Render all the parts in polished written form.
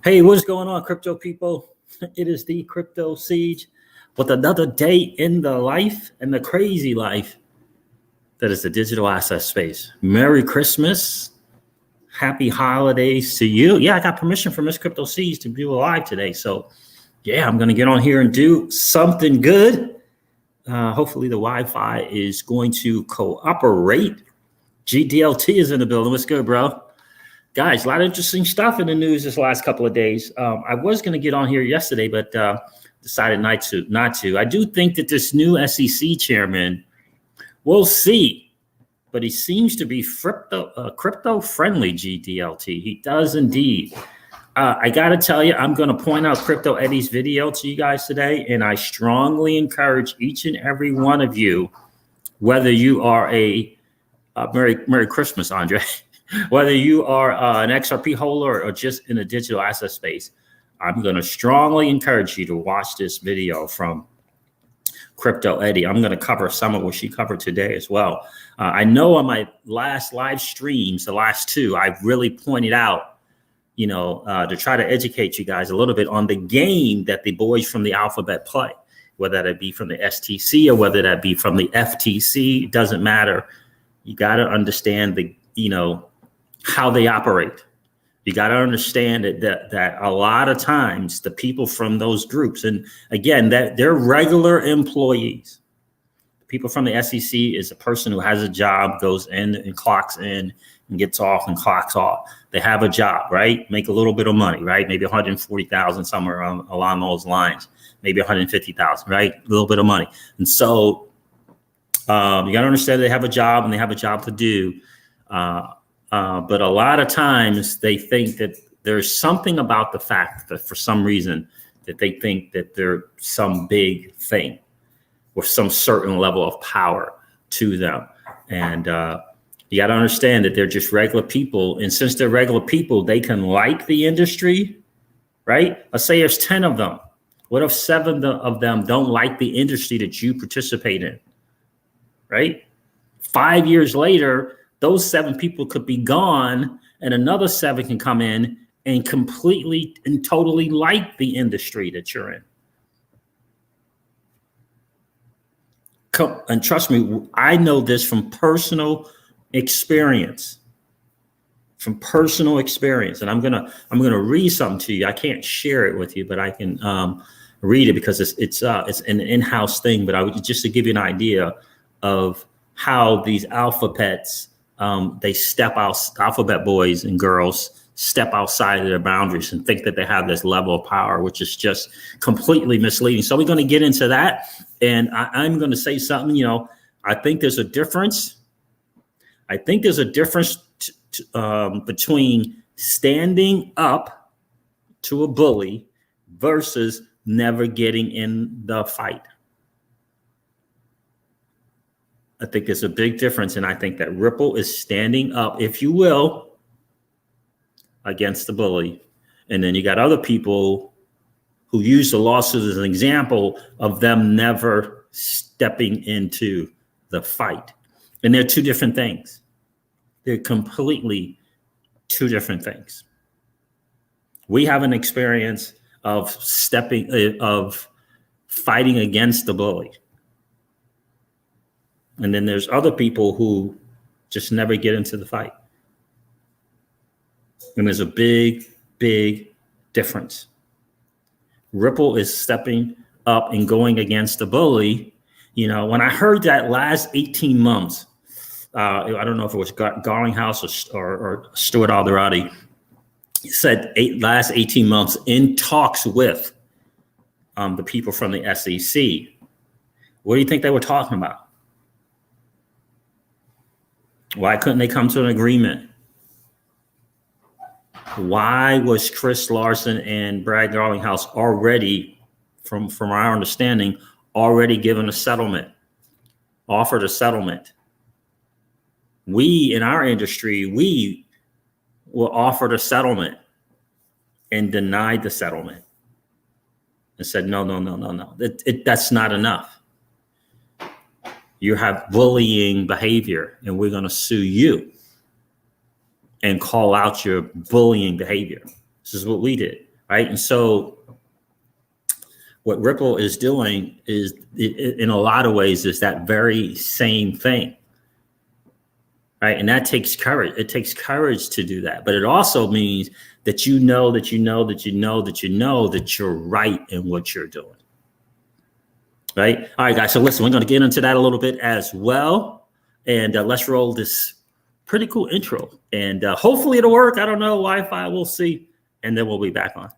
Hey, what's going on, crypto people? It is the Crypto Siege with another day in the life and the crazy life that is the digital asset space. Merry Christmas. Happy holidays to you. Yeah, I got permission from Miss Crypto Siege to do a live today. So, yeah, I'm going to get on here and do something good. Hopefully, the Wi-Fi is going to cooperate. GDLT is in the building. What's good, bro? Guys, a lot of interesting stuff in the news this last couple of days. I was going to get on here yesterday, but decided not to. I do think that this new SEC chairman, we'll see, but he seems to be crypto friendly. GDLT, he does indeed. I got to tell you, I'm going to point out Crypto Eddie's video to you guys today, and I strongly encourage each and every one of you, whether you are Merry Christmas, Andre. Whether you are an XRP holder or just in the digital asset space, I'm going to strongly encourage you to watch this video from Crypto Eddie. I'm going to cover some of what she covered today as well. I know on my last live streams, the last two, I've really pointed out, to try to educate you guys a little bit on the game that the boys from the alphabet play, whether that be from the STC or whether that be from the FTC, it doesn't matter. You got to understand how they operate. You got to understand that a lot of times the people from those groups, and again, that they're regular employees. People from the SEC is a person who has a job, goes in and clocks in and gets off and clocks off. They have a job, right? Make a little bit of money, right? Maybe 140,000 somewhere along those lines, maybe 150,000, right? A little bit of money. And so you got to understand they have a job and they have a job to do. But a lot of times they think that there's something about the fact that for some reason that they think that they're some big thing or some certain level of power to them. And you got to understand that they're just regular people. And since they're regular people, they can like the industry, right? Let's say there's 10 of them. What if 7 of them don't like the industry that you participate in, right? 5 years later, those 7 people could be gone and another 7 can come in and completely and totally like the industry that you're in. And trust me, I know this from personal experience. And I'm gonna read something to you. I can't share it with you, but I can read it because it's an in-house thing. But I would just to give you an idea of how these alphabets. They step out, alphabet boys and girls step outside of their boundaries and think that they have this level of power, which is just completely misleading. So we're going to get into that. And I'm going to say something, I think there's a difference. I think there's a difference between standing up to a bully versus never getting in the fight. I think there's a big difference, and I think that Ripple is standing up, if you will, against the bully. And then you got other people who use the lawsuit as an example of them never stepping into the fight. And they're two different things. They're completely two different things. We have an experience of fighting against the bully. And then there's other people who just never get into the fight. And there's a big, big difference. Ripple is stepping up and going against the bully. When I heard that last 18 months, I don't know if it was Garlinghouse or Stuart Alderati, he said last 18 months in talks with the people from the SEC. What do you think they were talking about? Why couldn't they come to an agreement? Why was Chris Larson and Brad Garlinghouse already, from our understanding, already given a settlement, offered a settlement? We, in our industry, we were offered a settlement and denied the settlement and said, no. That's not enough. You have bullying behavior and we're going to sue you and call out your bullying behavior. This is what we did. right? And so what Ripple is doing is, in a lot of ways, is that very same thing, right? And that takes courage. It takes courage to do that. But it also means that you know that you're right in what you're doing, right? All right, guys. So listen, we're going to get into that a little bit as well. And let's roll this pretty cool intro. And hopefully it'll work. I don't know. Wi-Fi, we'll see. And then we'll be back on.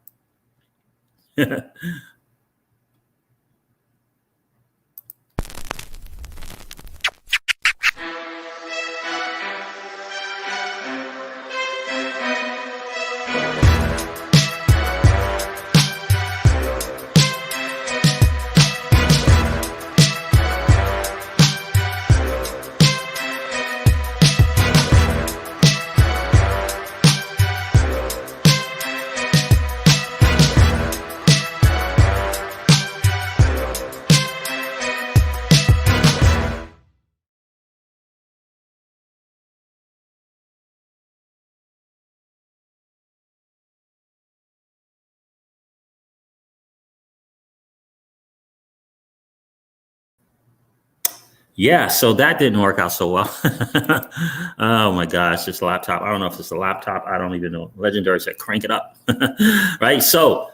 Yeah, so that didn't work out so well. Oh my gosh, this laptop. I don't know if it's a laptop. I don't even know. Legendary said, crank it up. Right. So,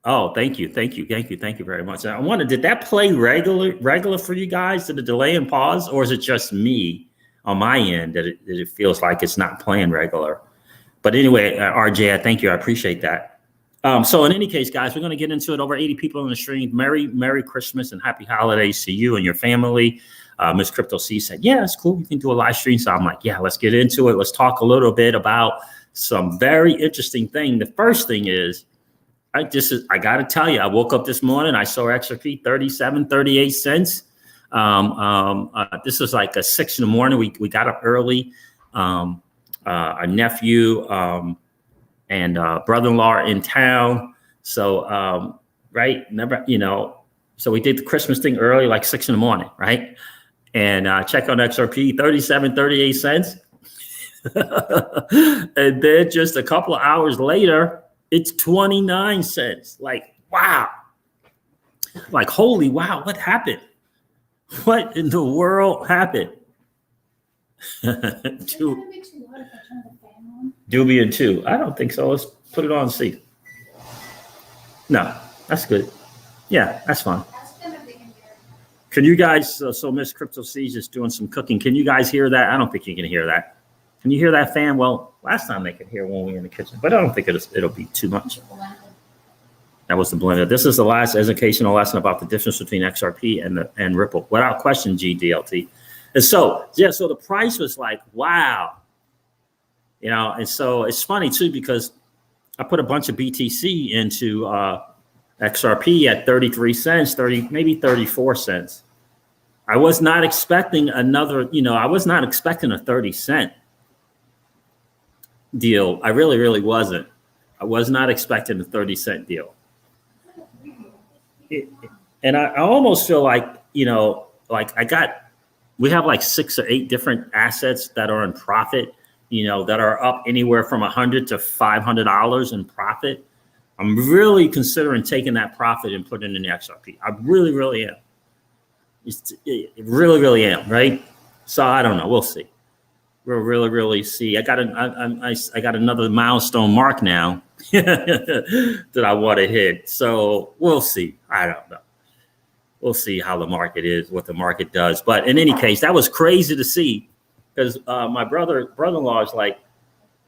oh, thank you very much. I wonder, did that play regular for you guys? Did it delay and pause, or is it just me on my end that it feels like it's not playing regular? But anyway, RJ, thank you. I appreciate that. So in any case, guys, we're going to get into it. Over 80 people on the stream. Merry Christmas and happy holidays to you and your family. Miss Crypto C said, yeah, it's cool. We can do a live stream. So I'm like, yeah, let's get into it. Let's talk a little bit about some very interesting thing. The first thing is, I got to tell you, I woke up this morning. I saw XRP 38 cents. This was like 6 a.m. We got up early. A nephew, and brother-in-law are in town. So, right, never, so we did the Christmas thing early, like 6 a.m, right? And check on XRP, 38 cents. And then just a couple of hours later, it's 29 cents. Like, wow. Like, holy wow, what happened? What in the world happened? Debian 2. I don't think so. Let's put it on C. No, that's good. Yeah, that's fine. Can you guys, so Miss Crypto C is just doing some cooking. Can you guys hear that? I don't think you can hear that. Can you hear that fan? Well, last time they could hear when we were in the kitchen, but I don't think it'll be too much. That was the blender. This is the last educational lesson about the difference between XRP and Ripple. Without question, GDLT. And so, yeah, so the price was like, wow. And so it's funny too, because I put a bunch of BTC into XRP at 33 cents, maybe 34 cents. I was not expecting I was not expecting a 30-cent deal. I really wasn't. I was not expecting a 30-cent deal. And I almost feel like, we have like 6 or 8 different assets that are in profit, that are up anywhere from $100 to $500 in profit. I'm really considering taking that profit and putting it in the XRP. I really am. Really am, right? So I don't know. We'll see. We'll really see. I got another milestone mark now that I want to hit. So we'll see. I don't know. We'll see how the market is, what the market does. But in any case, that was crazy to see, because my brother-in-law is like,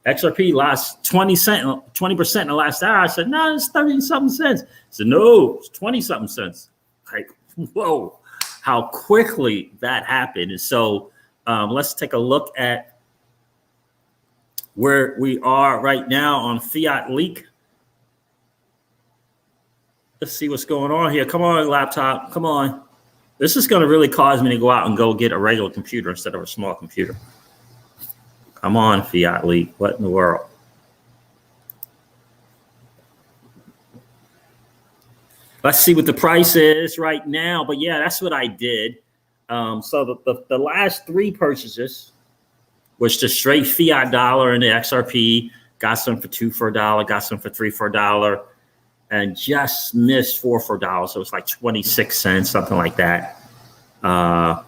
XRP lost 20% in the last hour. I said, no, it's 30-something cents. He said, no, it's 20-something cents. Like, whoa, how quickly that happened. And so let's take a look at where we are right now on Fiat Leak. Let's see what's going on here. Come on, laptop. Come on. This is going to really cause me to go out and go get a regular computer instead of a small computer. Come on, Fiat Leak. What in the world? Let's see what the price is right now. But yeah, that's what I did. So the last 3 purchases was just straight fiat dollar in the XRP, got some for $2 for $1, got some for $3 for $1, and just missed $4 for $1. So it's like 26 cents, something like that. And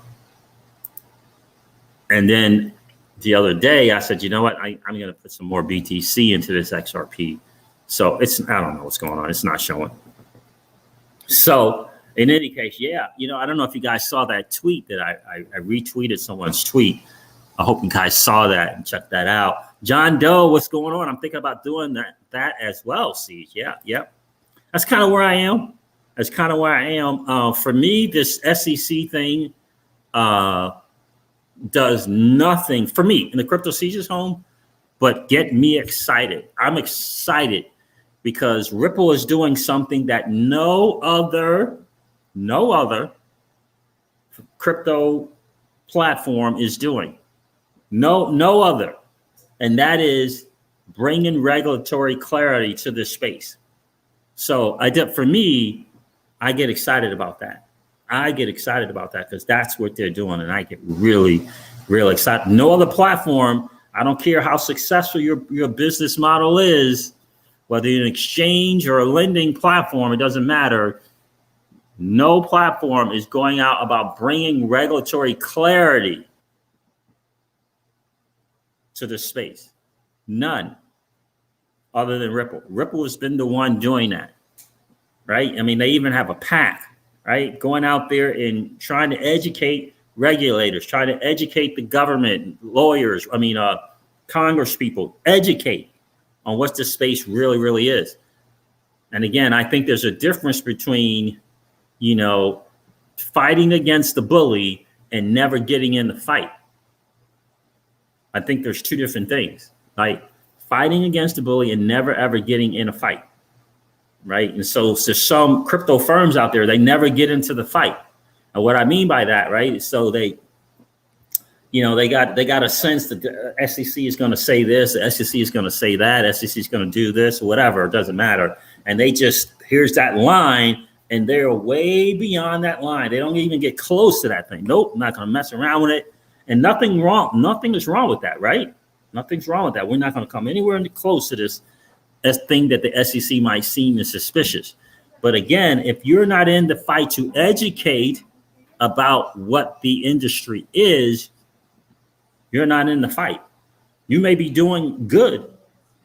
then the other day I said, you know what, I'm going to put some more BTC into this XRP. So I don't know what's going on. It's not showing. So in any case, yeah, I don't know if you guys saw that tweet that I retweeted someone's tweet. I hope you guys saw that and checked that out. John Doe, what's going on? I'm thinking about doing that as well, Siege. Yeah. That's kind of where I am. For me, this SEC thing does nothing for me in the Crypto Siege's home, but get me excited. I'm excited because Ripple is doing something that no other crypto platform is doing. No other. And that is bringing regulatory clarity to this space. So for me, I get excited about that. Because that's what they're doing. And I get really, really excited. No other platform, I don't care how successful your business model is, whether you're an exchange or a lending platform, it doesn't matter. No platform is going out about bringing regulatory clarity to this space. None other than Ripple. Ripple has been the one doing that, right? I mean, they even have a pack, right? Going out there and trying to educate regulators, trying to educate the government, lawyers, Congress people, educate on what this space really, really is. And again, I think there's a difference between, fighting against the bully and never getting in the fight. I think there's two different things, right? Fighting against the bully and never, ever getting in a fight, right? And so there's some crypto firms out there, they never get into the fight. And what I mean by that, right? So they got a sense that the SEC is going to say this, the SEC is going to say that, SEC is going to do this, whatever, it doesn't matter. And here's that line, and they're way beyond that line. They don't even get close to that thing. Nope, I'm not going to mess around with it. And nothing is wrong with that, right? Nothing's wrong with that. We're not going to come anywhere close to this thing that the SEC might seem as suspicious. But again, if you're not in the fight to educate about what the industry is, you're not in the fight. You may be doing good,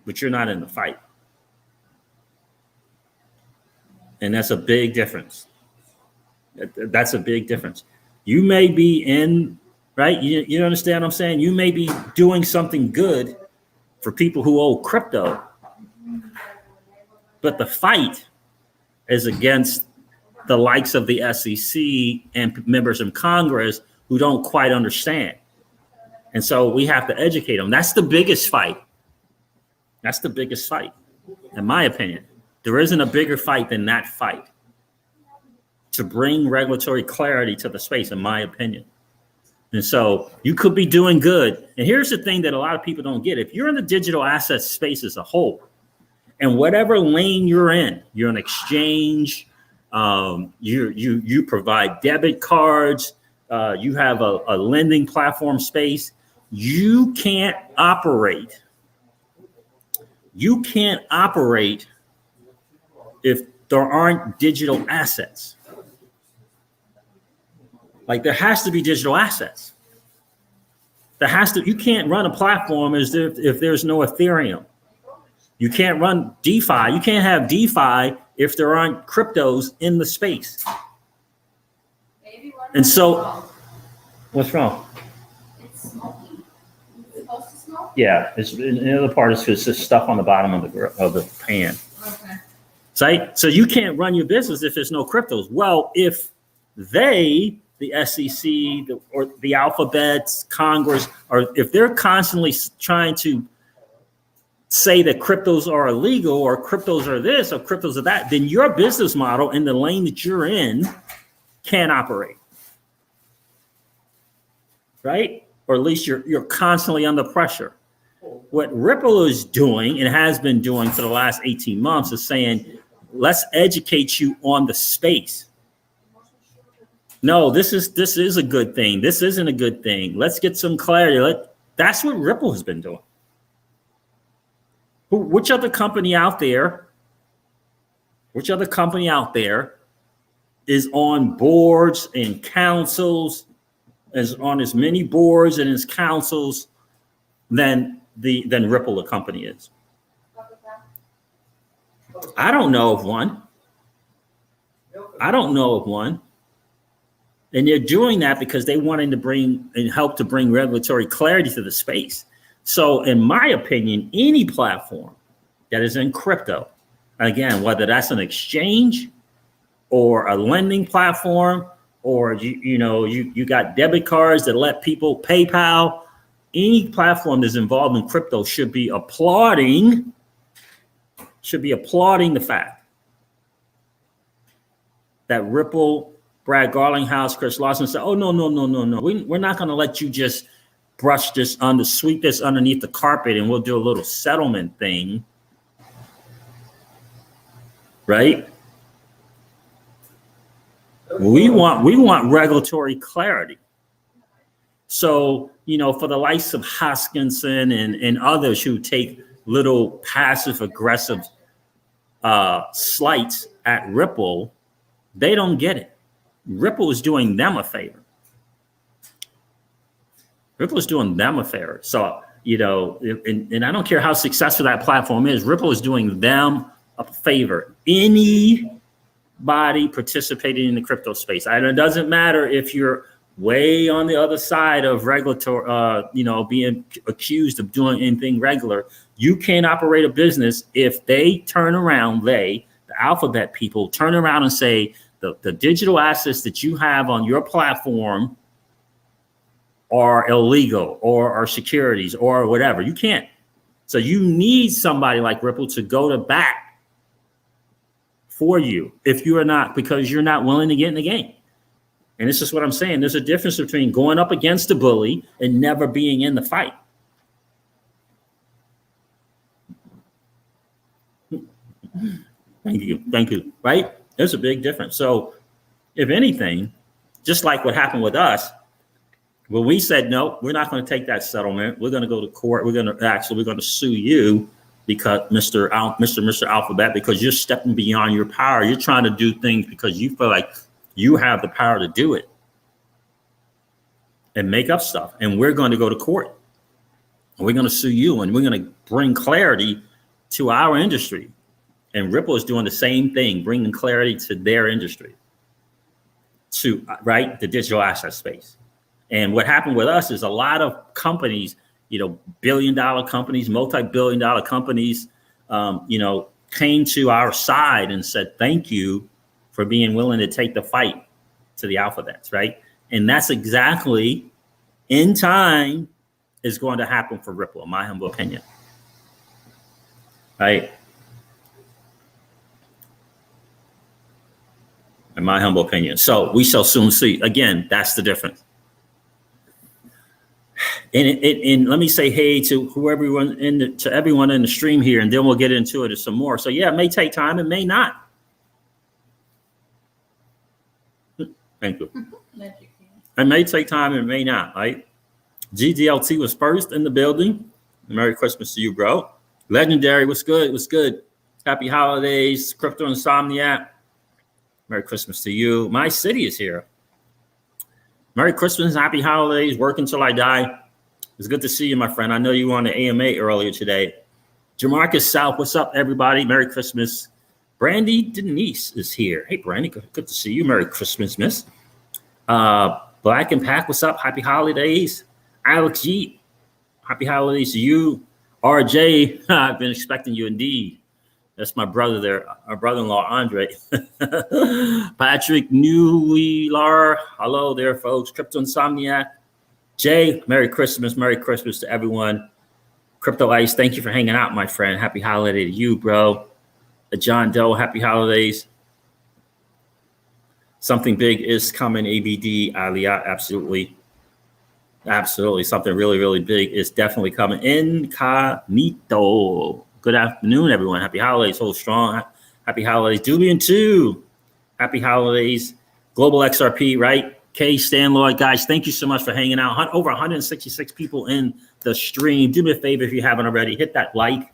but you're not in the fight. And that's a big difference. That's a big difference. You may be in, right? You understand what I'm saying? You may be doing something good for people who owe crypto, but the fight is against the likes of the SEC and members of Congress who don't quite understand. And so we have to educate them. That's the biggest fight. That's the biggest fight, in my opinion. There isn't a bigger fight than that fight to bring regulatory clarity to the space, in my opinion. And so you could be doing good. And here's the thing that a lot of people don't get. If you're in the digital asset space as a whole, and whatever lane you're in, you're an exchange, you provide debit cards, you have a lending platform space, you can't operate. You can't operate if there aren't digital assets. Like, there has to be digital assets. You can't run a platform as if there's no Ethereum. You can't run DeFi. You can't have DeFi if there aren't cryptos in the space. And so, what's wrong? It's smoky. It's supposed to smoke? Yeah, the other part is because there's stuff on the bottom of the pan. Okay. So you can't run your business if there's no cryptos. Well, if the SEC, or the alphabets, Congress, or if they're constantly trying to say that cryptos are illegal or cryptos are this or cryptos are that, then your business model in the lane that you're in can't operate, right? Or at least you're constantly under pressure. What Ripple is doing and has been doing for the last 18 months is saying, let's educate you on the space. No, this is a good thing. This isn't a good thing. Let's get some clarity. That's what Ripple has been doing. Which other company out there? Which other company out there is on boards and councils, is on as many boards and as councils than Ripple, the company is? I don't know of one. I don't know of one. And they're doing that because they wanted to bring and help to bring regulatory clarity to the space. So in my opinion, any platform that is in crypto, again, whether that's an exchange or a lending platform, or you got debit cards that let people PayPal, any platform that's involved in crypto should be applauding the fact that Ripple, Brad Garlinghouse, Chris Lawson said, oh, no. We're not going to let you just sweep this underneath the carpet and we'll do a little settlement thing. Right? We want regulatory clarity. So, for the likes of Hoskinson and others who take little passive aggressive slights at Ripple, they don't get it. Ripple is doing them a favor. So, and I don't care how successful that platform is, Ripple is doing them a favor. Anybody participating in the crypto space, and it doesn't matter if you're way on the other side of regulatory, being accused of doing anything regular. You can't operate a business if they turn around, the alphabet people turn around and say the digital assets that you have on your platform are illegal or are securities or whatever. You can't. So you need somebody like Ripple to go to bat for you if you are not, because you're not willing to get in the game. And this is what I'm saying. There's a difference between going up against a bully and never being in the fight. Thank you. Right? There's a big difference. So if anything, just like what happened with us, when we said, no, we're not going to take that settlement. We're going to go to court. We're going to sue you because Mr. Alphabet, because you're stepping beyond your power. You're trying to do things because you feel like you have the power to do it and make up stuff. And we're going to go to court and we're going to sue you and we're going to bring clarity to our industry. And Ripple is doing the same thing, bringing clarity to their industry, to the digital asset space. And what happened with us is a lot of companies, billion-dollar companies, multi-billion-dollar companies, came to our side and said, thank you for being willing to take the fight to the alphabets, right? And that's exactly, in time, is going to happen for Ripple, in my humble opinion, right? In my humble opinion. So we shall soon see. Again, that's the difference. And let me say hey to everyone in the stream here, and then we'll get into it some more. So yeah, it may take time, it may not. Thank you. It may take time, it may not, right? GDLT was first in the building. Merry Christmas to you, bro. Legendary, what's good? What's good? Happy holidays, Crypto Insomniac. Merry Christmas to you. My city is here. Merry Christmas, happy holidays, work until I die. It's good to see you, my friend. I know you were on the AMA earlier today. Jamarcus South, what's up, everybody? Merry Christmas. Brandy Denise is here. Hey, Brandy, good to see you. Merry Christmas, miss. Black and Pack, what's up? Happy holidays. Alex G, happy holidays to you. RJ, I've been expecting you indeed. That's my brother there, our brother-in-law, Andre. Patrick Newwheeler, hello there, folks. Crypto Insomniac. Jay, Merry Christmas to everyone. Crypto Ice, thank you for hanging out, my friend. Happy holiday to you, bro. John Doe, happy holidays. Something big is coming, ABD, Aliyah, absolutely. Absolutely, something really, really big is definitely coming. Incognito. Good afternoon, everyone. Happy holidays. Hold strong. Happy holidays. Julian, too. Happy holidays. Global XRP, right? Kay Stanlord, guys, thank you so much for hanging out. Over 166 people in the stream. Do me a favor if you haven't already. Hit that like.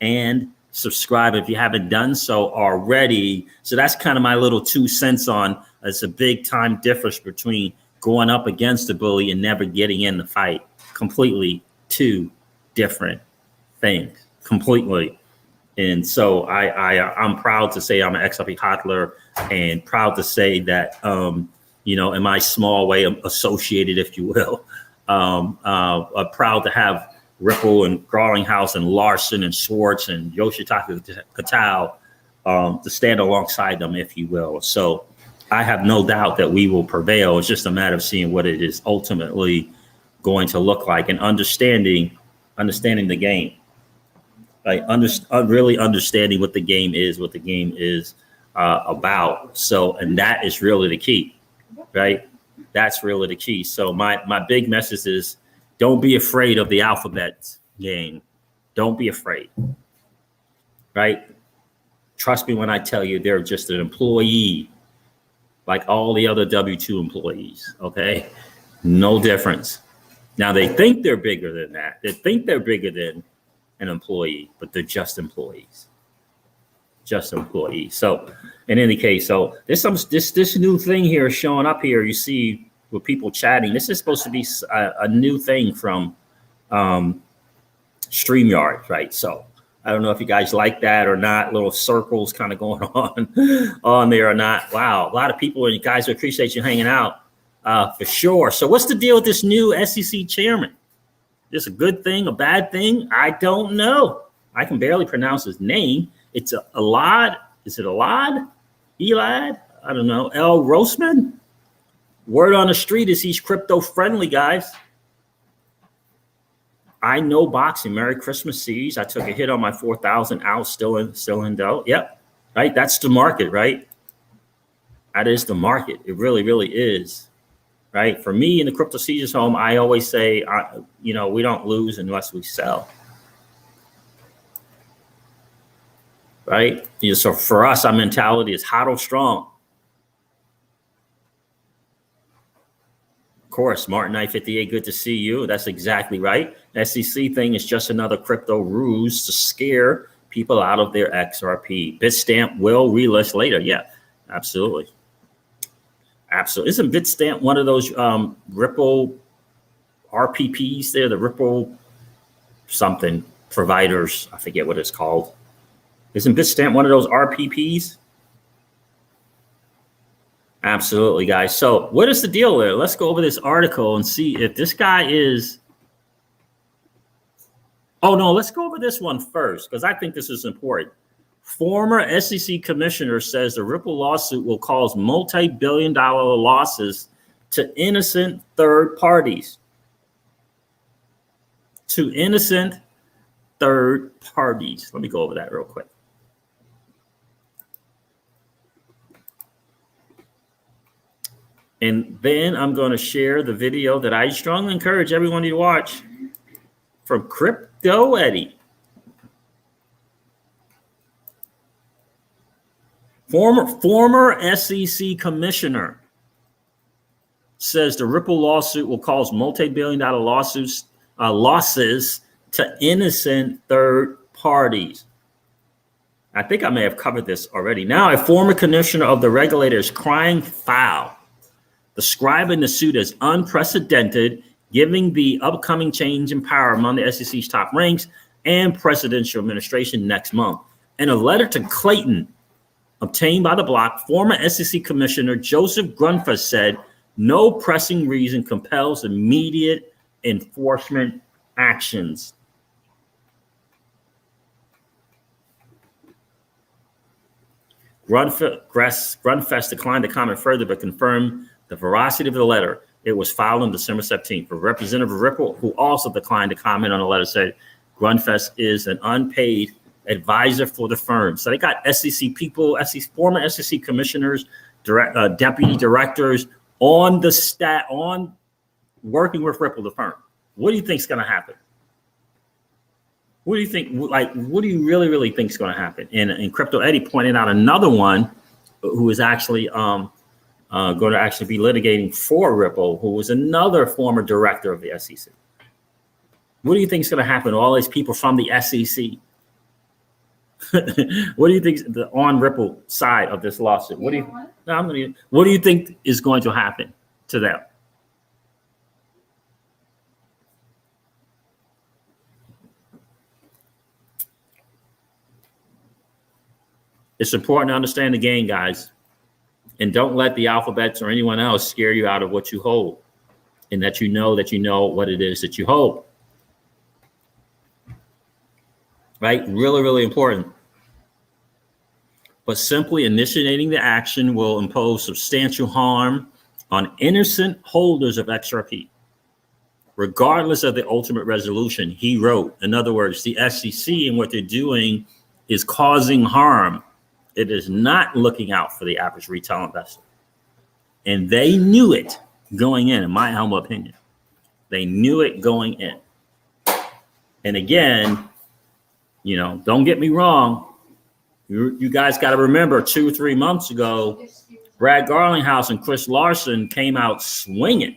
and subscribe if you haven't done so already. So that's kind of my little 2 cents on. It's a big time difference between going up against a bully and never getting in the fight. Completely 2 different things. Completely. And so I'm proud to say I'm an XRP hodler, and proud to say that, in my small way, I'm associated, if you will. Proud to have Ripple and Garlinghouse and Larson and Schwartz and Yoshitaka Katao to stand alongside them, if you will. So I have no doubt that we will prevail. It's just a matter of seeing what it is ultimately going to look like and understanding the game. Like really understanding what the game is about. So, and that is really the key, right? That's really the key. So my big message is, don't be afraid of the alphabet game. Don't be afraid, right? Trust me when I tell you, they're just an employee like all the other W-2 employees, okay? No difference. Now, they think they're bigger than that. They think they're bigger than an employee, but they're just employees. Just employees. So in any case, so there's this new thing here showing up here. You see with people chatting. This is supposed to be a new thing from StreamYard, right? So I don't know if you guys like that or not. Little circles kind of going on there or not. Wow, a lot of people, and you guys appreciate you hanging out for sure. So what's the deal with this new SEC chairman? Is this a good thing, a bad thing? I don't know. I can barely pronounce his name. It's Elad. Is it Elad? Elad? I don't know. El Rosman? Word on the street is he's crypto friendly, guys. I know boxing. Merry Christmas, Siege. I took a hit on my 4,000 out, still in dough. Yep. Right. That's the market, right? That is the market. It really, really is. Right. For me in the Crypto Siege's home, I always say, we don't lose unless we sell. Right. So for us, our mentality is hodl strong. Of course, Martin 958, good to see you. That's exactly right. SEC thing is just another crypto ruse to scare people out of their XRP. Bitstamp will relist later. Yeah, absolutely. Absolutely. Isn't Bitstamp one of those Ripple RPPs there, the Ripple something providers? I forget what it's called. Isn't Bitstamp one of those RPPs? Absolutely, guys. So what is the deal there? Let's go over this article and see if this guy is. Oh, no, let's go over this one first, because I think this is important. Former SEC commissioner says the Ripple lawsuit will cause multi-billion-dollar losses to innocent third parties. To innocent third parties. Let me go over that real quick. And then I'm going to share the video that I strongly encourage everyone to watch from Crypto Eddie. Former SEC commissioner says the Ripple lawsuit will cause multi-billion-dollar losses to innocent third parties. I think I may have covered this already. Now, a former commissioner of the regulator is crying foul, describing the suit as unprecedented, giving the upcoming change in power among the SEC's top ranks and presidential administration next month. In a letter to Clayton, obtained by the block, former SEC Commissioner Joseph Grunfus said, no pressing reason compels immediate enforcement actions. Grunfus declined to comment further, but confirmed the veracity of the letter. It was filed on December 17th. The representative of Ripple, who also declined to comment on the letter, said Grunfus is an unpaid advisor for the firm. So they got SEC people, former SEC commissioners, deputy directors on working with Ripple, the firm. What do you think is going to happen? What do you think? What do you really think is going to happen? And Crypto Eddie pointed out another one who is actually going to actually be litigating for Ripple, who was another former director of the SEC. What do you think is going to happen to all these people from the SEC? What do you think on Ripple side of this lawsuit? What do you? No, what do you think is going to happen to them? It's important to understand the game, guys, and don't let the alphabets or anyone else scare you out of what you hold, and that you know what it is that you hold. Right? Really, really important. But simply initiating the action will impose substantial harm on innocent holders of XRP, regardless of the ultimate resolution, he wrote. In other words, the SEC and what they're doing is causing harm. It is not looking out for the average retail investor. And they knew it going in my humble opinion. They knew it going in. And again, don't get me wrong. You guys got to remember 2 or 3 months ago, Brad Garlinghouse and Chris Larson came out swinging.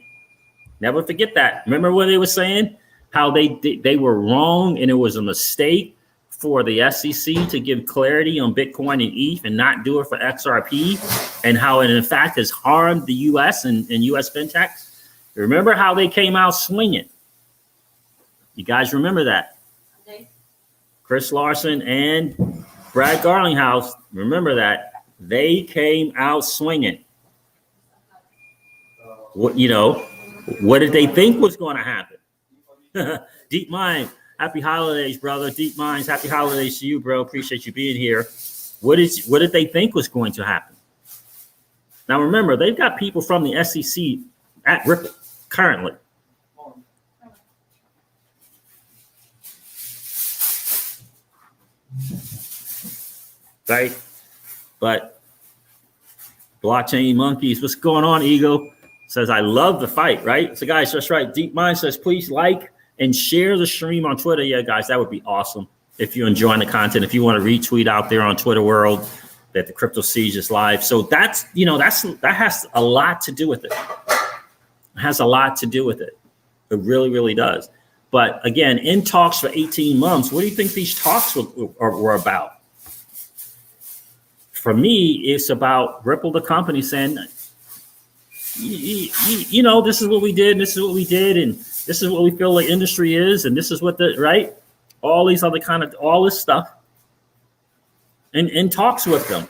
Never forget that. Remember what they were saying? How they were wrong and it was a mistake for the SEC to give clarity on Bitcoin and ETH and not do it for XRP, and how it in fact has harmed the US and US fintechs. Remember how they came out swinging? You guys remember that? Chris Larson and Brad Garlinghouse, remember that they came out swinging. What did they think was going to happen? Deep Mind, happy holidays, brother. Deep Minds, happy holidays to you, bro. Appreciate you being here. What did they think was going to happen? Now remember, they've got people from the SEC at Ripple currently. Right? But blockchain monkeys, what's going on, Ego? Says, I love the fight, right? So guys, that's right. Deep Mind says, please like and share the stream on Twitter. Yeah, guys, that would be awesome. If you're enjoying the content, if you want to retweet out there on Twitter world that the Crypto Siege is live. So that has a lot to do with it. It has a lot to do with it. It really, really does. But again, in talks for 18 months, what do you think these talks were about? For me, it's about Ripple, the company, saying, this is what we did, and this is what we did, and this is what we feel like industry is, and this is what right? All these other all this stuff, and talks with them.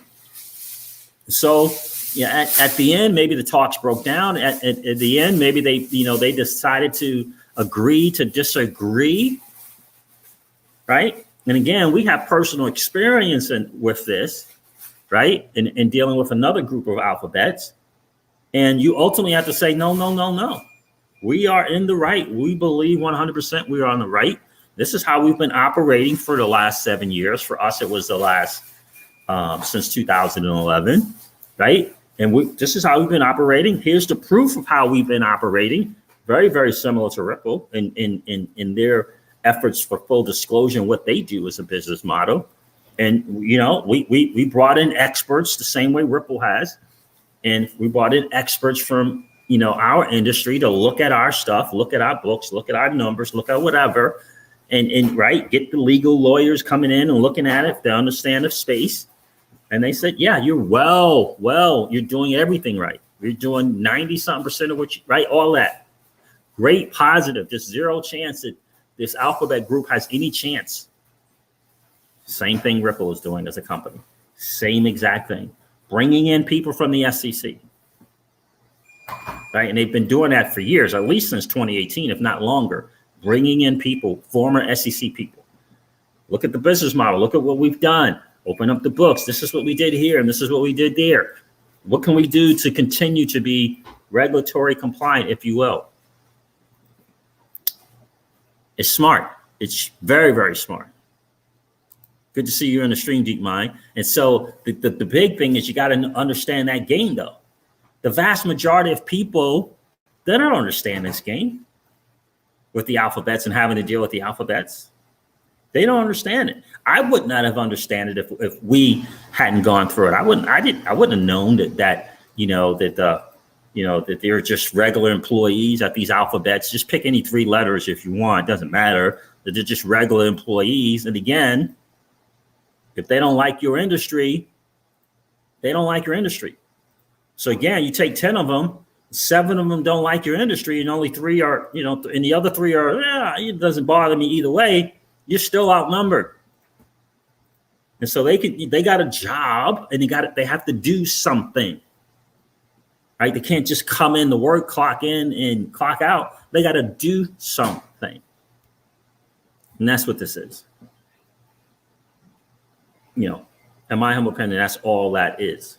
So, yeah, at the end, maybe the talks broke down. At the end, maybe they decided to agree to disagree, right? And again, we have personal experience with this, right? And dealing with another group of alphabets. And you ultimately have to say, no. We are in the right. We believe 100% we are on the right. This is how we've been operating for the last 7 years. For us, it was the last since 2011, right? And this is how we've been operating. Here's the proof of how we've been operating. Very, very similar to Ripple in their efforts for full disclosure and what they do as a business model. And, we brought in experts the same way Ripple has. And we brought in experts from, our industry to look at our stuff, look at our books, look at our numbers, look at whatever, and right, get the legal lawyers coming in and looking at it. They understand the space. And they said, yeah, you're you're doing everything right. You're doing 90-something% of what right? All that. Great, positive. There's zero chance that this alphabet group has any chance. Same thing Ripple is doing as a company. Same exact thing. Bringing in people from the SEC. Right? And they've been doing that for years, at least since 2018, if not longer. Bringing in people, former SEC people. Look at the business model. Look at what we've done. Open up the books. This is what we did here, and this is what we did there. What can we do to continue to be regulatory compliant, if you will? It's smart. It's very, very smart. Good to see you in the stream, Deep Mind. And so the big thing is you got to understand that game, though. The vast majority of people, they don't understand this game with the alphabets and having to deal with the alphabets. They don't understand it. I would not have understand it if we hadn't gone through it. I wouldn't have known that they're just regular employees at these alphabets. Just pick any 3 letters if you want. It doesn't matter. That they're just regular employees. And again, If they don't like your industry, they don't like your industry. So again, you take 10 of them, 7 of them don't like your industry, and only 3 are, and the other 3 are, it doesn't bother me either way. You're still outnumbered. And so they got a job, and they have to do something. Right? They can't just come in to work, clock in and clock out. They got to do something. And that's what this is. In my humble opinion, that's all that is.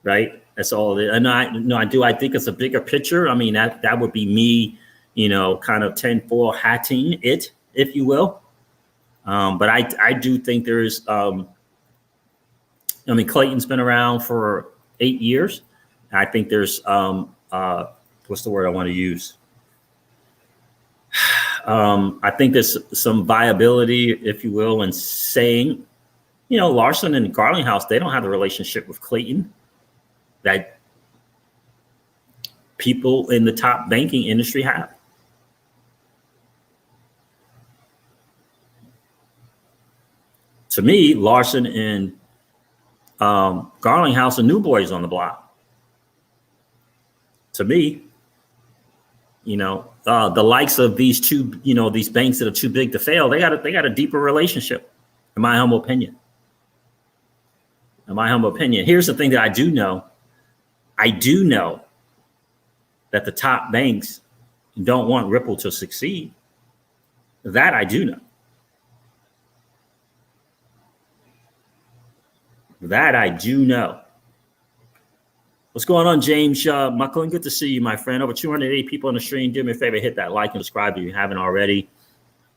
Right? That's all it is. And I think it's a bigger picture. I mean, that would be me, kind of 10-4 hatting it, if you will. But I do think there's, Clayton's been around for 8 years. I think there's, what's the word I want to use? I think there's some viability, if you will, in saying, Larson and Garlinghouse, they don't have the relationship with Clayton that people in the top banking industry have. To me, Larson and Garlinghouse are new boys on the block. To me, the likes of these two, these banks that are too big to fail, they got a deeper relationship, in my humble opinion. Here's the thing that I do know. I do know that the top banks don't want Ripple to succeed. That I do know. What's going on, James Mucklin? Good to see you, my friend. Over 280 people on the stream. Do me a favor, hit that like and subscribe if you haven't already.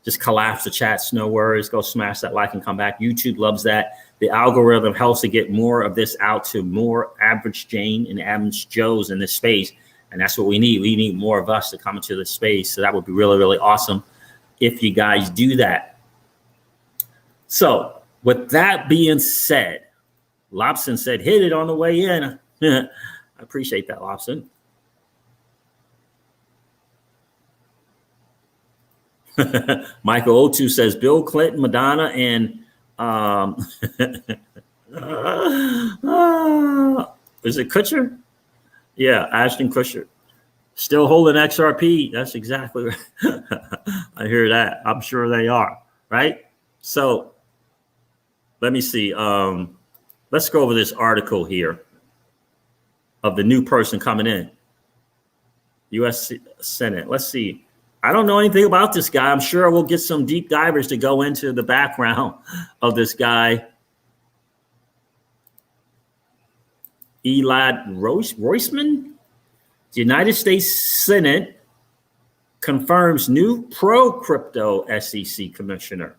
Just collapse the chats, no worries. Go smash that like and come back. YouTube loves that. The algorithm helps to get more of this out to more average Jane and average Joes in this space. And that's what we need. We need more of us to come into this space. So that would be really, really awesome if you guys do that. So with that being said, Lobson said, hit it on the way in. I appreciate that, Lobson. Michael O2 says Bill Clinton, Madonna, and is it Kutcher? Yeah, Ashton Kutcher. Still holding XRP. That's exactly right. I hear that. I'm sure they are, right? So let me see. Let's go over this article here of the new person coming in. U.S. Senate. Let's see. I don't know anything about this guy. I'm sure we'll get some deep divers to go into the background of this guy. Elad Roisman. The United States Senate confirms new pro-crypto SEC commissioner.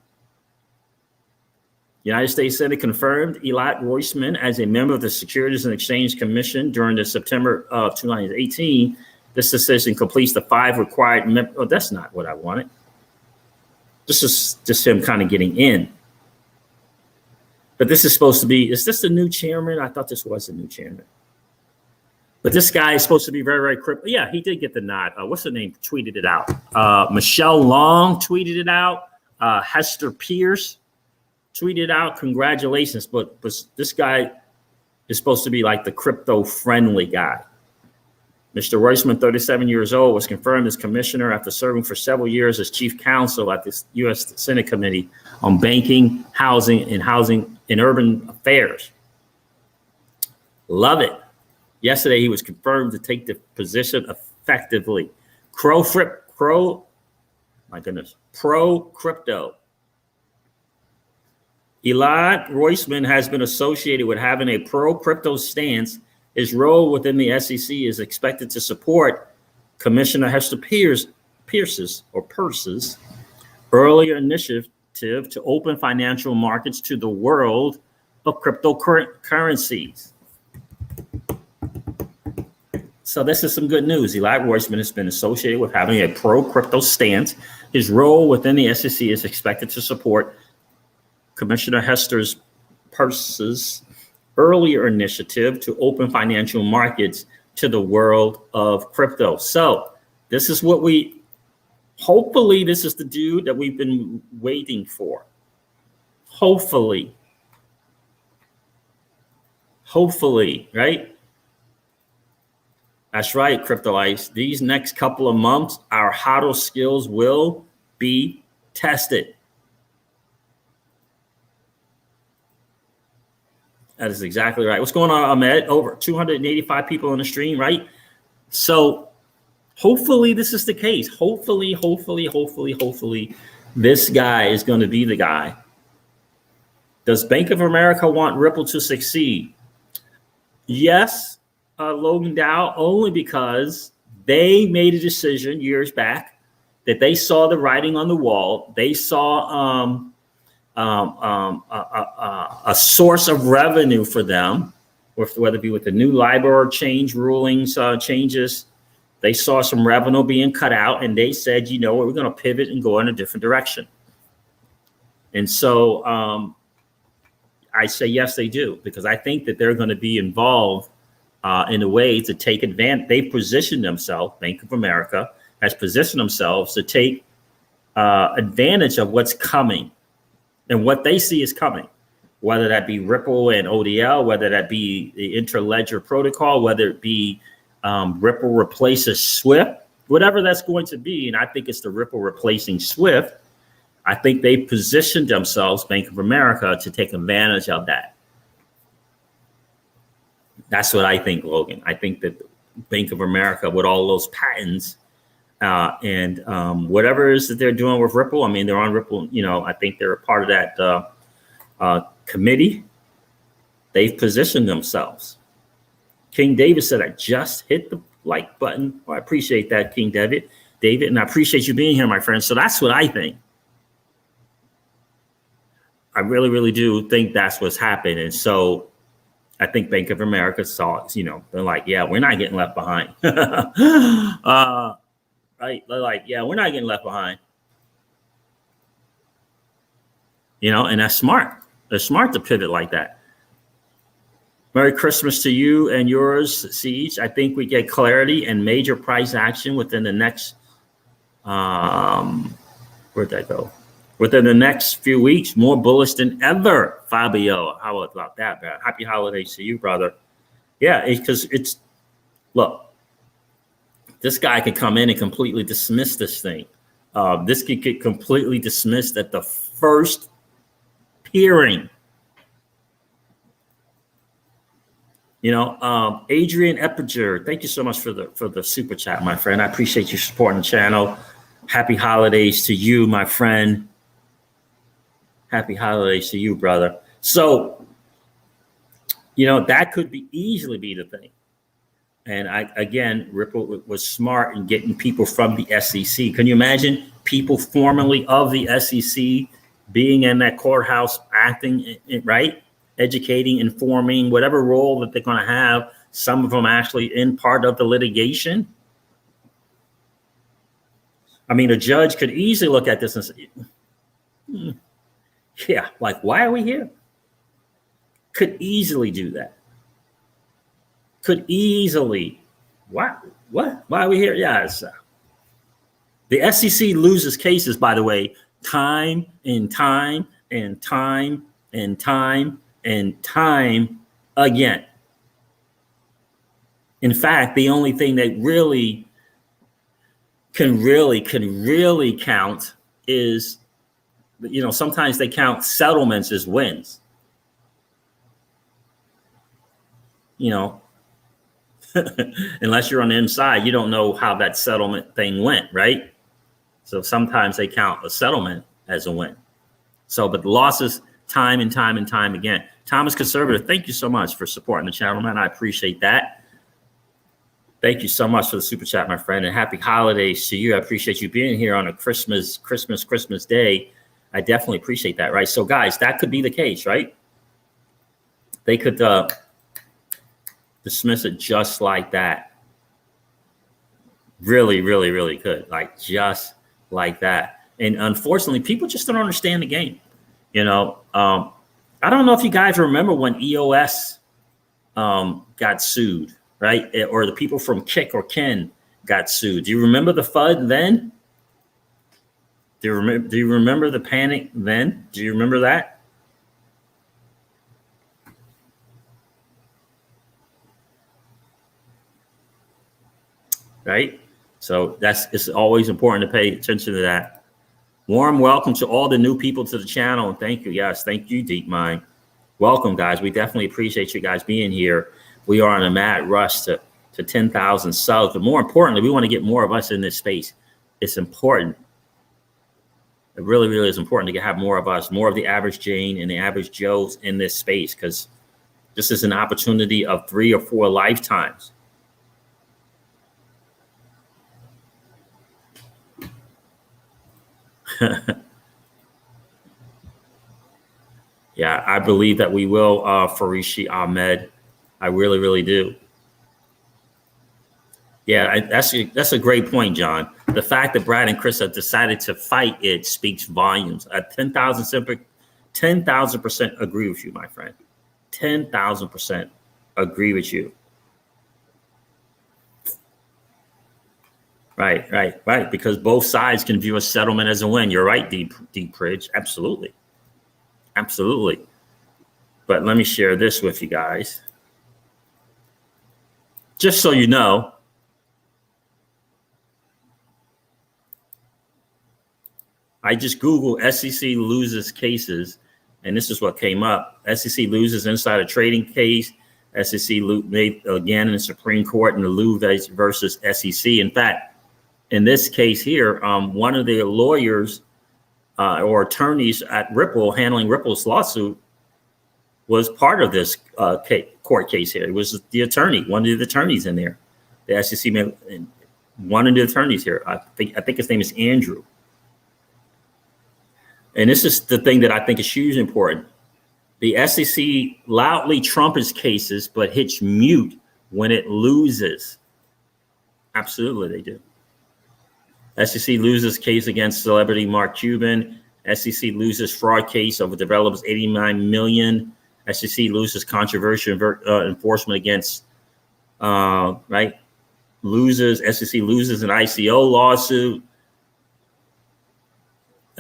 United States Senate confirmed Elad Roisman as a member of the Securities and Exchange Commission during the September of 2018. This decision completes the 5 required. Oh, that's not what I wanted. This is just him kind of getting in. But this is supposed to be, is this the new chairman? I thought this was the new chairman. But this guy is supposed to be very, very crypto. Yeah, he did get the nod. What's her name? Tweeted it out. Michelle Long tweeted it out. Hester Pierce tweeted out. Congratulations. But this guy is supposed to be like the crypto friendly guy. Mr. Roisman, 37 years old, was confirmed as commissioner after serving for several years as chief counsel at the U.S. Senate Committee on Banking, Housing, and Urban Affairs. Love it. Yesterday, he was confirmed to take the position effectively. Pro-crypto. Elad Roisman has been associated with having a pro-crypto stance. His role within the SEC is expected to support Commissioner Hester Pierce's earlier initiative to open financial markets to the world of cryptocurrencies. So this is some good news. Elad Roisman has been associated with having a pro-crypto stance. His role within the SEC is expected to support Commissioner Hester Pierce's earlier initiative to open financial markets to the world of crypto. So this is what hopefully this is the dude that we've been waiting for. Hopefully, right? That's right, Cryptoites. These next couple of months, our HODL skills will be tested. That is exactly right. What's going on, Ahmed? Over 285 people on the stream, right? So hopefully this is the case. Hopefully, this guy is going to be the guy. Does Bank of America want Ripple to succeed? Yes, Logan Dow, only because they made a decision years back that they saw the writing on the wall. They saw a source of revenue for them, whether it be with the new LIBOR change rulings, changes. They saw some revenue being cut out, and they said, you know what, we're going to pivot and go in a different direction. And so I say, yes, they do, because I think that they're going to be involved in a way to take advantage. They positioned themselves, Bank of America has positioned themselves to take advantage of what's coming and what they see is coming, whether that be Ripple and ODL, whether that be the interledger protocol, whether it be Ripple replaces SWIFT, whatever that's going to be. And I think it's the Ripple replacing SWIFT. I think they positioned themselves, Bank of America, to take advantage of that. That's what I think, Logan. I think that Bank of America, with all those patents and whatever it is that they're doing with Ripple, I mean, they're on Ripple, you know, I think they're a part of that committee. They've positioned themselves. King David said, I just hit the like button. Well, I appreciate that, King David, and I appreciate you being here, my friend. So that's what I think. I really, really do think that's what's happened. And so I think Bank of America saw, you know, they're like, yeah, we're not getting left behind. Right? They're like, yeah, we're not getting left behind. You know, and that's smart. They're smart to pivot like that. Merry Christmas to you and yours, Siege. I think we get clarity and major price action within the next, where'd that go? Within the next few weeks, more bullish than ever. Fabio, how about that, man? Happy holidays to you, brother. Yeah, because look, this guy could come in and completely dismiss this thing. This could get completely dismissed at the first hearing. You know, Adrian Eppinger, thank you so much for the super chat, my friend. I appreciate you supporting the channel. Happy holidays to you, my friend. Happy holidays to you, brother. So, you know, that could easily be the thing. And again, Ripple was smart in getting people from the SEC. Can you imagine people formerly of the SEC being in that courthouse acting, right? Educating, informing, whatever role that they're going to have. Some of them actually in part of the litigation. I mean, a judge could easily look at this and say, yeah, like, why are we here? Could easily do that. Could easily. What? Why are we here? Yeah. The SEC loses cases, by the way, time and time and time and time and time again. In fact, the only thing that really can really count is, you know, sometimes they count settlements as wins. You know, unless you're on the inside, you don't know how that settlement thing went, right? So sometimes they count a settlement as a win. So, but the losses time and time and time again. Thomas Conservative, thank you so much for supporting the channel, man. I appreciate that. Thank you so much for the super chat, my friend, and happy holidays to you. I appreciate you being here on a Christmas day. I definitely appreciate that, right? So, guys, that could be the case, right? They could dismiss it just like that. Really, really, really could, like just like that. And unfortunately, people just don't understand the game. You know, I don't know if you guys remember when EOS got sued, right? Or the people from Kick or Ken got sued. Do you remember the FUD then? Do you remember the panic then? Do you remember that? right? So it's always important to pay attention to that. Warm welcome to all the new people to the channel. And thank you. Yes, thank you, Deep Mind. Welcome, guys. We definitely appreciate you guys being here. We are on a mad rush to 10,000 subs. But more importantly, we want to get more of us in this space. It's important. It really, really is important to have more of us, more of the average Jane and the average Joes in this space, because this is an opportunity of 3 or 4 lifetimes. Yeah, I believe that we will, Farishi Ahmed. I really, really do. Yeah, that's a great point, John. The fact that Brad and Chris have decided to fight it speaks volumes. 10,000% agree with you, my friend. 10,000% agree with you. Right. Because both sides can view a settlement as a win. You're right, Deep Bridge. Absolutely. But let me share this with you guys. Just so you know, I just Googled SEC loses cases, and this is what came up. SEC loses insider trading case. SEC made again in the Supreme Court in the Lou versus SEC. In fact, in this case here, one of the lawyers or attorneys at Ripple handling Ripple's lawsuit was part of this court case here. It was the attorney, one of the attorneys in there. The SEC made one of the attorneys here. I think his name is Andrew. And this is the thing that I think is hugely important. The SEC loudly trumpets cases, but hits mute when it loses. Absolutely, they do. SEC loses case against celebrity Mark Cuban. SEC loses fraud case over developers 89 million. SEC loses controversial enforcement against, SEC loses an ICO lawsuit.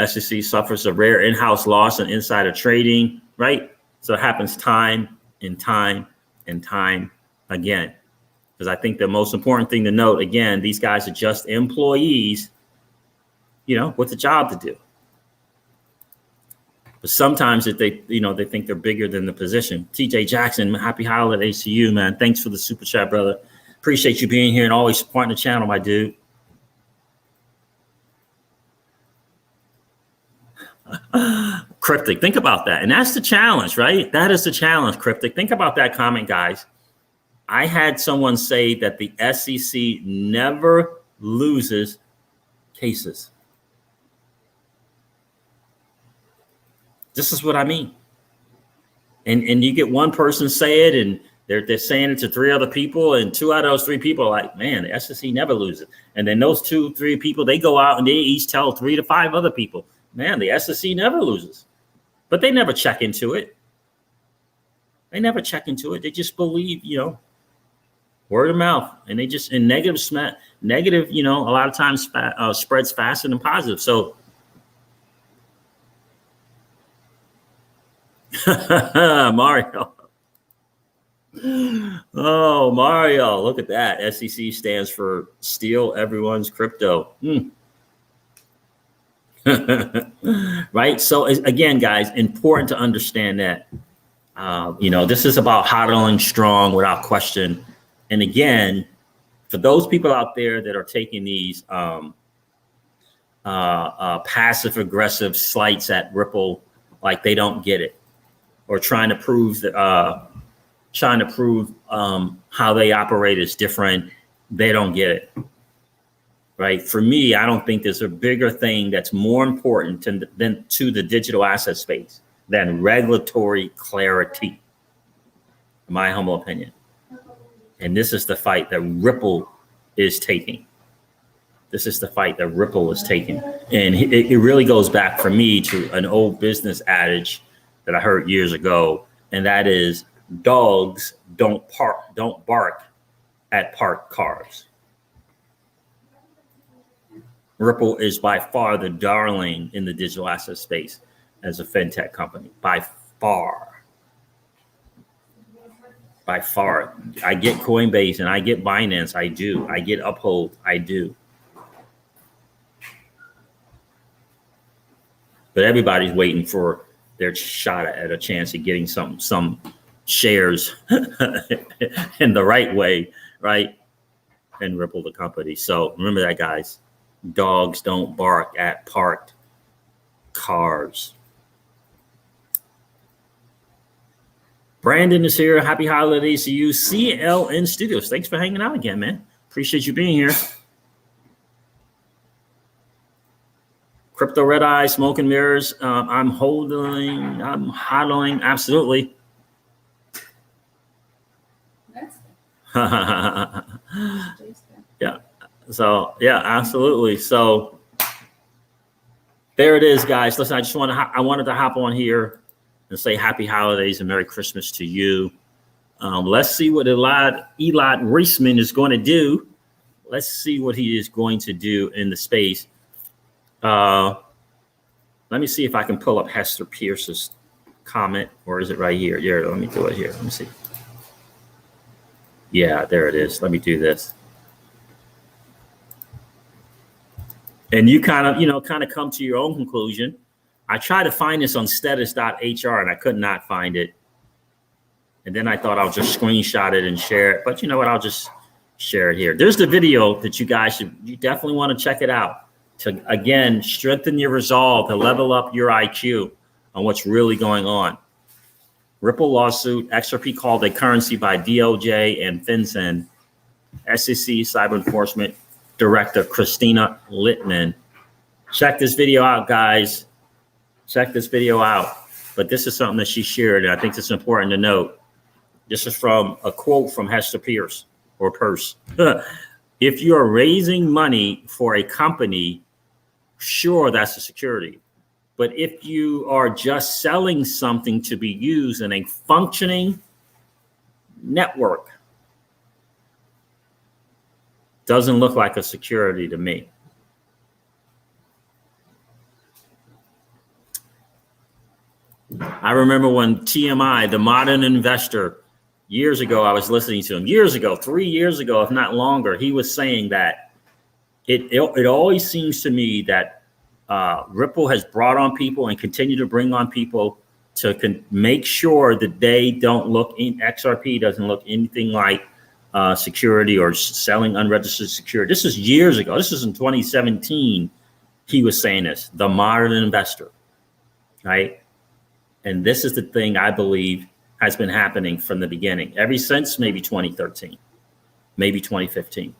SEC suffers a rare in-house loss in insider trading, right? So it happens time and time again. Because I think the most important thing to note, again, these guys are just employees, with a job to do. But sometimes if they think they're bigger than the position. TJ Jackson, happy holidays to you, man. Thanks for the super chat, brother. Appreciate you being here and always supporting the channel, my dude. Cryptic, think about that. And that's the challenge, right? That is the challenge, Cryptic. Think about that comment, guys. I had someone say that the SEC never loses cases. This is what I mean. And you get one person say it, and they're saying it to 3 other people, and 2 out of those 3 people are like, man, the SEC never loses. And then those 2-3 people, they go out and they each tell 3 to 5 other people, man, the SEC never loses. But they never check into it. They just believe, word of mouth. And they just, and negative, a lot of times spreads faster than positive. So Mario. Oh, Mario, look at that. SEC stands for steal everyone's crypto. Right. So again, guys, important to understand that, this is about hodling strong without question. And again, for those people out there that are taking these passive aggressive slights at Ripple, like they don't get it, or trying to prove that, how they operate is different, they don't get it. Right. For me, I don't think there's a bigger thing that's more important to the digital asset space than regulatory clarity, in my humble opinion. And this is the fight that Ripple is taking. And it really goes back for me to an old business adage that I heard years ago. And that is, dogs don't bark at parked cars. Ripple is by far the darling in the digital asset space as a fintech company, by far. by far. I get Coinbase and I get Binance. I do. I get Uphold. I do. But everybody's waiting for their shot at a chance of getting some shares in the right way, right? And Ripple the company. So remember that, guys. Dogs don't bark at parked cars. Brandon is here. Happy holidays to you. CLN Studios. Thanks for hanging out again, man. Appreciate you being here. Crypto Red Eye, Smoke and Mirrors. I'm hodling. Absolutely. That's Yeah. So, yeah, absolutely. So there it is, guys. Listen, I wanted to hop on here and say happy holidays and Merry Christmas to you. Let's see what Elad Reisman is going to do. Let's see what he is going to do in the space. Let me see if I can pull up Hester Pierce's comment, or is it right here? Yeah, let me do it here. Let me see. Yeah, there it is. Let me do this. And you kind of come to your own conclusion. I tried to find this on status.hr and I could not find it. And then I thought I'll just screenshot it and share it. But you know what? I'll just share it here. There's the video that you definitely want to check it out to, again, strengthen your resolve, to level up your IQ on what's really going on. Ripple lawsuit, XRP called a currency by DOJ and FinCEN. SEC Cyber Enforcement Director Christina Littman. Check this video out, guys. Check this video out. But this is something that she shared, and I think it's important to note. This is from a quote from Hester Pierce, or Purse. If you're raising money for a company, sure, that's a security. But if you are just selling something to be used in a functioning network, doesn't look like a security to me. I remember when TMI, the modern investor, years ago, I was listening to him, 3 years ago, if not longer, he was saying that it always seems to me that Ripple has brought on people and continue to bring on people to make sure that they don't look in, XRP doesn't look anything like security or selling unregistered security. This is years ago. This is in 2017. He was saying this, the modern investor, right? And this is the thing I believe has been happening from the beginning, ever since maybe 2013, maybe 2015.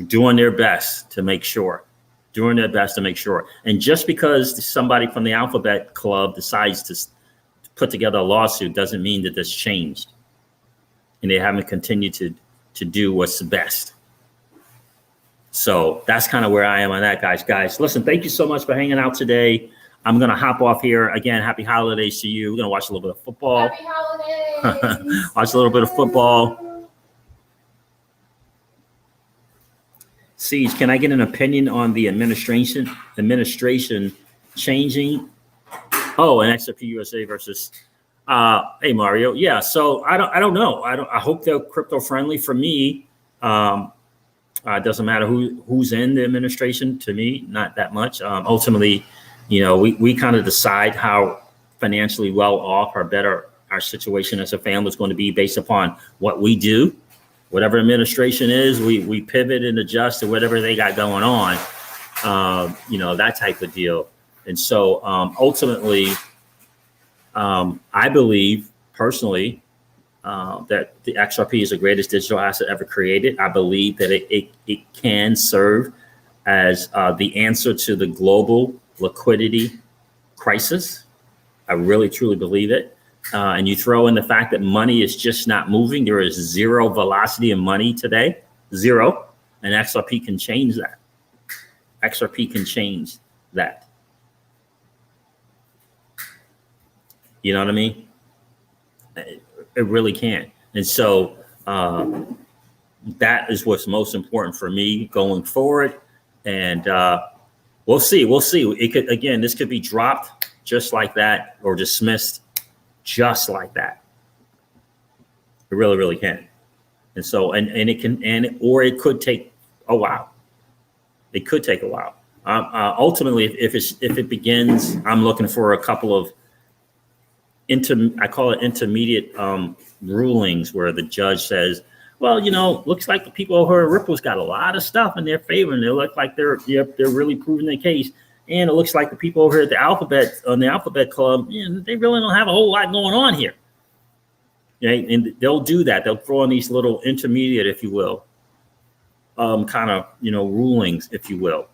Doing their best to make sure. And just because somebody from the Alphabet Club decides to put together a lawsuit doesn't mean that this changed. And they haven't continued to do what's best. So that's kind of where I am on that, guys. Guys, listen, thank you so much for hanging out today. I'm going to hop off here. Again, happy holidays to you. We're going to watch a little bit of football. Happy holidays. Watch a little bit of football. Siege, can I get an opinion on the administration changing? Oh, and XRP USA versus hey Mario. Yeah, so I don't know. I hope they're crypto friendly. For me, it doesn't matter who's in the administration. To me, not that much. Ultimately, we kind of decide how financially well off or better our situation as a family is going to be based upon what we do. Whatever administration is, we pivot and adjust to whatever they got going on, that type of deal. And so ultimately, I believe personally that the XRP is the greatest digital asset ever created. I believe that it can serve as the answer to the global liquidity crisis. I really, truly believe it. And you throw in the fact that money is just not moving. There is zero velocity in money today, zero. And XRP can change that. XRP can change that. You know what I mean? It really can. And so that is what's most important for me going forward. And we'll see. This could be dropped just like that or dismissed just like that. It really, really can. And so, and it can, or it could take a while. It could take a while. Ultimately, if it begins, I'm looking for a couple of I call it intermediate rulings where the judge says, well, looks like the people over at Ripple's got a lot of stuff in their favor, and they look like they're really proving their case. And it looks like the people over at the Alphabet Club, they really don't have a whole lot going on here. Okay? And they'll do that. They'll throw in these little intermediate, if you will, kind of rulings, if you will.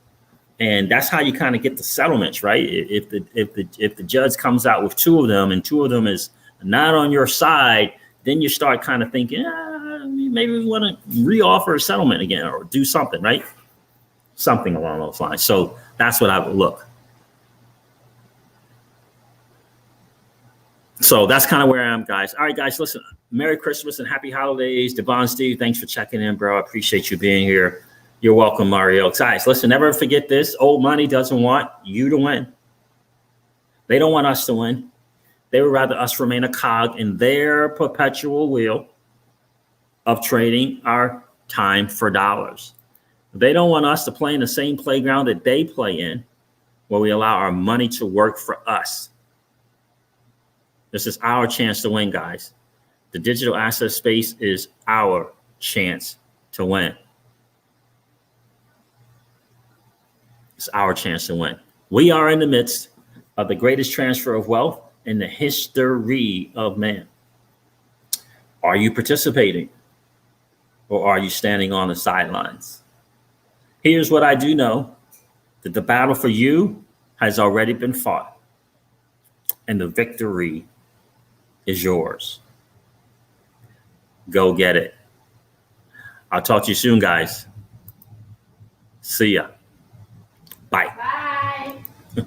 And that's how you kind of get the settlements, right? If the judge comes out with two of them and two of them is not on your side, then you start kind of thinking, maybe we want to reoffer a settlement again or do something, right? Something along those lines. So that's what I would look. So that's kind of where I am, guys. All right, guys, listen, Merry Christmas and Happy Holidays. Devon Steve, thanks for checking in, bro. I appreciate you being here. You're welcome, Mario. Guys, listen, never forget this. Old money doesn't want you to win. They don't want us to win. They would rather us remain a cog in their perpetual wheel of trading our time for dollars. They don't want us to play in the same playground that they play in, where we allow our money to work for us. This is our chance to win, guys. The digital asset space is our chance to win. It's our chance to win. We are in the midst of the greatest transfer of wealth in the history of man. Are you participating, or are you standing on the sidelines? Here's what I do know, that the battle for you has already been fought, and the victory is yours. Go get it. I'll talk to you soon, guys. See ya. Bye. Bye.